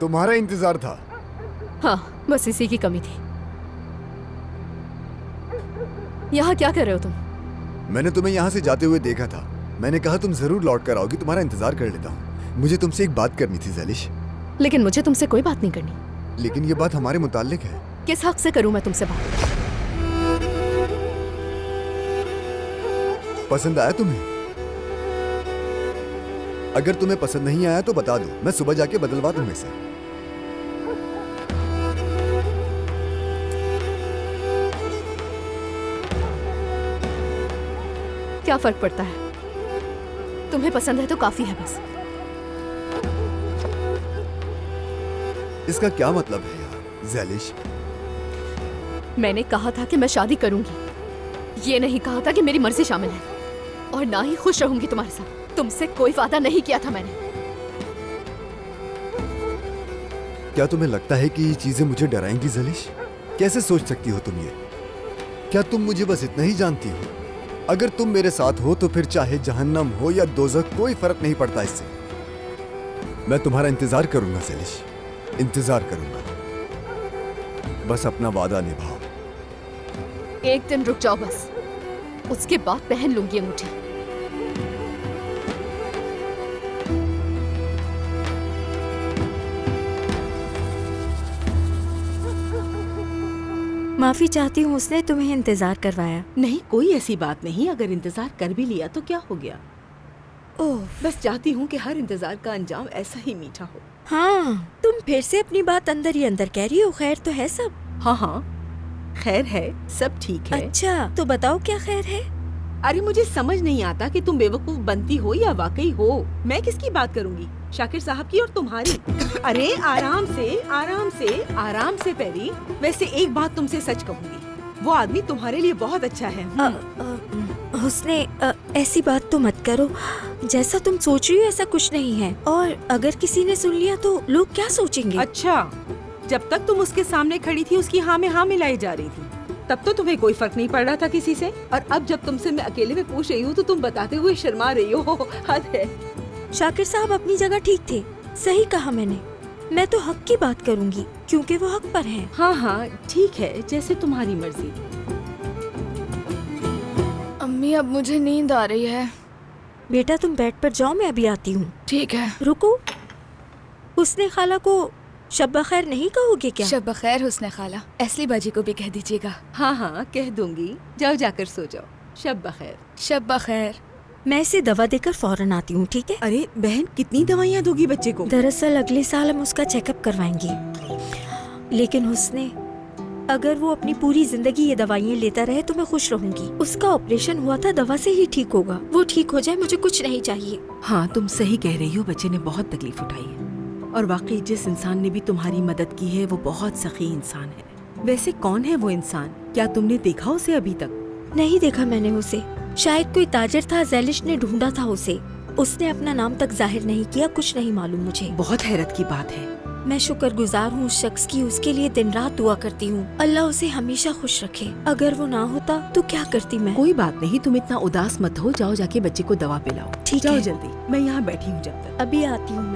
तुम्हारा इंतजार था। हाँ, बस इसी की कमी थी। यहाँ क्या कर रहे हो तुम? मैंने तुम्हें यहाँ से जाते हुए देखा था। मैंने कहा तुम जरूर लौट कर आओगी, तुम्हारा इंतजार कर लेता हूँ। मुझे तुमसे एक बात करनी थी ज़ैलिश। लेकिन मुझे तुमसे कोई बात नहीं करनी। लेकिन ये बात हमारे मुताल्लिक है। किस हक से करूँ मैं तुमसे बात? पसंद आया तुम्हें? अगर तुम्हें पसंद नहीं आया तो बता दो, मैं सुबह जाके बदलवा दूं इसे। क्या फर्क पड़ता है? तुम्हें पसंद है तो काफी है बस। इसका क्या मतलब है यार ज़ैलिश? मैंने कहा था कि मैं शादी करूंगी, ये नहीं कहा था कि मेरी मर्जी शामिल है। और ना ही खुश रहूंगी तुम्हारे साथ। तुमसे कोई वादा नहीं किया था मैंने। क्या तुम्हें लगता है कि ये चीजें मुझे डराएंगी ज़ैलिश? कैसे सोच सकती हो तुम ये? क्या तुम मुझे बस इतना ही जानती हो? अगर तुम मेरे साथ हो तो फिर चाहे जहन्नम हो या दोज़ख, कोई फर्क नहीं पड़ता इससे। मैं तुम्हारा इंतजार करूंगा ज़ैलिश, इंतजार करूंगा। बस अपना वादा निभाओ। एक दिन रुक जाओ बस, उसके बाद पहन लूंगी अंगूठी। माफी चाहती हूँ, उसने तुम्हें इंतजार करवाया। नहीं, कोई ऐसी बात नहीं। अगर इंतजार कर भी लिया तो क्या हो गया? ओह, बस चाहती हूँ कि हर इंतजार का अंजाम ऐसा ही मीठा हो। हाँ, तुम फिर से अपनी बात अंदर ही अंदर कह रही हो। खैर तो है सब? हाँ हाँ, खैर है, सब ठीक है। अच्छा, तो बताओ क्या खैर है? अरे मुझे समझ नहीं आता कि तुम बेवकूफ बनती हो या वाकई हो। मैं किसकी बात करूंगी, शाकिर साहब की और तुम्हारी? अरे आराम से आराम से आराम से पैरी। वैसे एक बात तुमसे सच कहूंगी, वो आदमी तुम्हारे लिए बहुत अच्छा है। उसने ऐसी बात तो मत करो। जैसा तुम सोच रही हो ऐसा कुछ नहीं है। और अगर किसी ने सुन लिया तो लोग क्या सोचेंगे? अच्छा, जब तक तुम उसके सामने खड़ी थी उसकी हाँ में हाँ मिलाई जा रही थी, तब तो तुम्हें कोई फर्क नहीं पड़ रहा था किसी से। और अब जब तुमसे मैं अकेले में पूछ रही हूँ तो तुम बताते हुए शर्मा रही हो। हद है। शाकिर साहब अपनी जगह ठीक थे, सही कहा मैंने। मैं तो हक की बात करूंगी क्योंकि वो हक पर हैं। हाँ हाँ ठीक है, जैसे तुम्हारी मर्जी। अम्मी अब मुझे नींद आ रही है। बेटा तुम बेड पर जाओ, मैं अभी आती हूँ। ठीक है। रुको, उसने खाला को शब बखैर नहीं कहोगे क्या? शब बखैर हुस्ने खाला, असली बाजी को भी कह दीजिएगा। हाँ हाँ कह दूंगी, जाओ जाकर सो जाओ। शब बखैर। शब बखैर। मैं इसे दवा देकर फौरन आती हूँ, ठीक है? अरे बहन, कितनी दवाइयाँ दोगी बच्चे को? दरअसल अगले साल हम उसका चेकअप करवाएंगे। लेकिन उसने अगर वो अपनी पूरी जिंदगी ये दवाइयाँ लेता रहे तो मैं खुश रहूंगी। उसका ऑपरेशन हुआ था, दवा से ही ठीक होगा। वो ठीक हो जाए, मुझे कुछ नहीं चाहिए। हाँ तुम सही कह रही हो, बच्चे ने बहुत तकलीफ उठाई है। और वाकई जिस इंसान ने भी तुम्हारी मदद की है वो बहुत सखी इंसान है। वैसे कौन है वो इंसान? क्या तुमने देखा उसे अभी तक? नहीं देखा मैंने उसे। शायद कोई ताजिर था, ज़ैलिश ने ढूंढा था उसे। उसने अपना नाम तक जाहिर नहीं किया, कुछ नहीं मालूम मुझे। बहुत हैरत की बात है। मैं शुक्रगुजार हूँ उस शख्स की, उसके लिए दिन रात दुआ करती हूँ। अल्लाह उसे हमेशा खुश रखे। अगर वो ना होता तो क्या करती मैं? कोई बात नहीं, तुम इतना उदास मत हो। जाओ जाके बच्चे को दवा पिलाओ। ठीक जाओ है। जल्दी, मैं यहाँ बैठी हूँ जब तक। अभी आती हूँ।